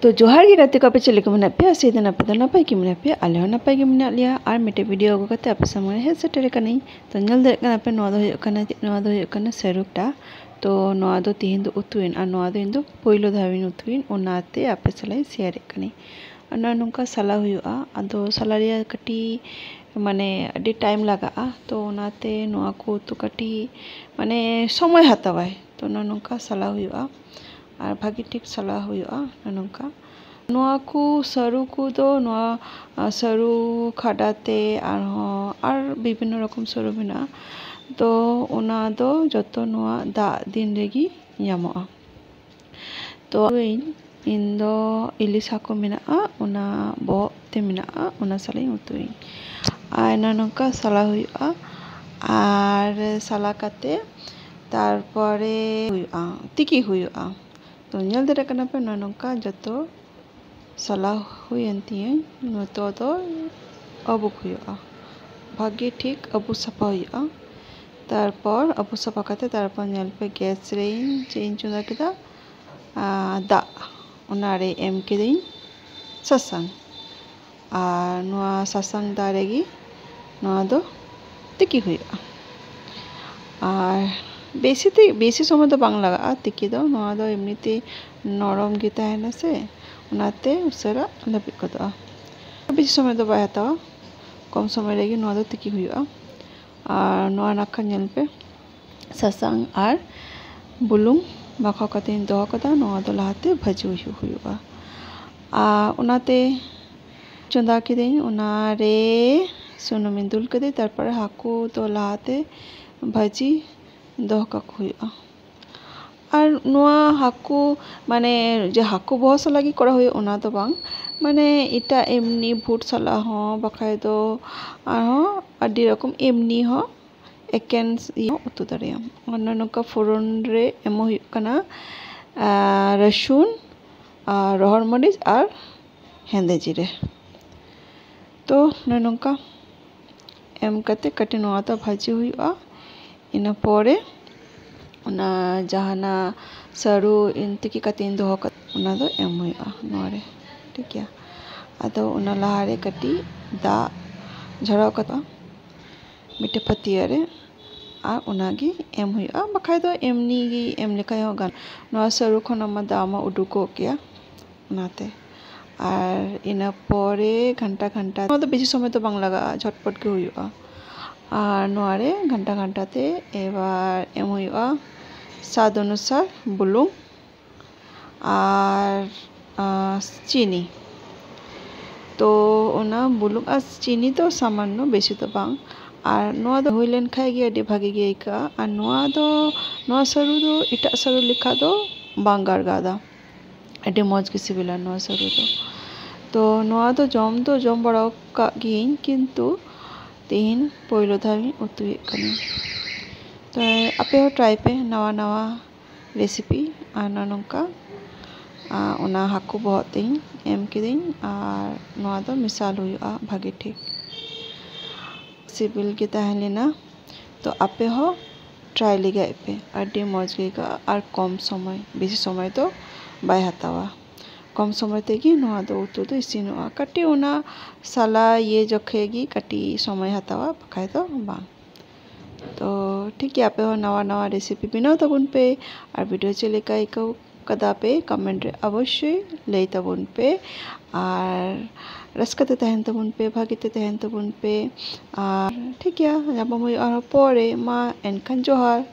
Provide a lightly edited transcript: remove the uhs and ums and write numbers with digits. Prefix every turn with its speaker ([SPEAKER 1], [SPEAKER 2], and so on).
[SPEAKER 1] तो जोहार गे गाते को आपे चले को मना पे से दिन आपे तो नपाय की मना पे आले हो नपाय की मना लिया और मिटे वीडियो को कते आपे सामने हे सेटेर कनी तो नल दे कना पे नवा दो हो कना सेरुकटा तो नवा दो तिहिन दो उतुइन और नवा दो इंदो पोइलो धाविन उतुइन ओनाते आपे सलाई शेयर कनी और नोंका सला हुआ अदो सला रिया कटी माने अडी टाइम लगा तो ओनाते नवा को उतु कटी माने समय हतावाय तो नोंका सला हुआ और भागी ठीक सलाह हुआ नोंका नोआ को सरू को दो नोआ सरू खाडाते और विभिन्न रकम सरू मेना तो ओना दो जतो नोआ दा दिन रेगी ᱧᱟᱢᱚᱜᱼᱟ तो इन दो इलिस हाको मेना ओना बो ते मेना ओना सलाई उतुई आयना नोंका सला हुआ और सला काते तारपरे हुआ तिकी हुआ तो ñel दरे कना पे नोंका जतो सला हुयन तियन नतो तो अबुक हुआ भाग्य ठीक अबु सफा हुआ तारपर अबु सफा काते तारपर ñel पे गैस रे चेन चुंदा केदा दा उनारे एम किदिन ससंग और नोआ ससंग दारेगी नोआ दो तिकी हुआ और बेसी समय तो बांग लगा तिकी दो नोआ दो एमनीते नरम गे ताहेना से ओनाते उसरा लबिक गदोआ बेसी समय तो बाय हतावा कम समय रेगी नोआ दो तिकी हुआ और नोआ नाखा ñel पे ससंग और बुलुंग माखा काते दोह कदा नोआ दो लाते भाजी हुआ ओनाते चंदा किदें ओनारे सुनुमिन दुल कदे तारपर हाकू तो लाते भाजी दोह काक हुआ और नोआ हाकू माने जे हाकू बहुत सला गी करा हुआ ओना तो बांग माने इटा एमनी भूट सला हो बखाय दो आदि रकम एमनी हो एकेन उतु दाड़ियाम और नोंका फोरन रे एमो हुई कना रसुन रहर मरीच और हेंदे जिरे तो नोंका एम कते कटे नोआ तो भाजी हुआ इना पोरे उना जहाना सरू इंतकी कतिन दोह उना दो एम हुआ नोरे ठीक है अदो उना लहारे कटी दा झड़ाव कता मिटे पतियारे आ उनागी एम हुआ बखाय दो एमनी गी एम लेखाय हो गान नोआ सरू खनमा दामा उडुको किया उनाते और इना पोरे घंटा घंटा तो बेसी समय तो बांग लगा झटपट के हुआ और नोआरे घंटा घंटाते एबार एम हुआ स्वाद अनुसार बुलुंग और चीनी तो ओना बुलुंग और चीनी तो सामान्य बेसी तो बांग और नोआ दो हुइलेन खाय गे अडी भागी गे इका और नोआ सरू दो इटा सरू लिखा दो बांगार गादा अडी मौज के सिबिला नोआ सरू तो नोआ दो जम बड़ाव का गिन किंतु तीन पोइलो धावी उतुई कनी तो आपे हो ट्राई पे नवा नवा रेसिपी आना नोंका ओना हाकू बहुत तीन एम किदिन और नोआ दो मिसाल हुआ भागे ठीक सिबिल के ताहेलेना तो आपे हो ट्राई लिगा पे अडी मौज गेगा और कम समय बेसी समय तो बाय हतावा कम समय तेगी नोआ दो उतु दो इसिनोआ कटी ओना साला ये जखेगी कटी समय हतावा बखाय तो बांग तो ठीक है आपे हो नवा नवा रेसिपी बनाओ तबुन पे और वीडियो चले का कदा पे कमेंट रे अवश्य ले तबुन पे और रसकते तहन तबुन पे भागीते तहन तबुन पे और ठीक है जब हम और पोरे मा एनखन जोहार।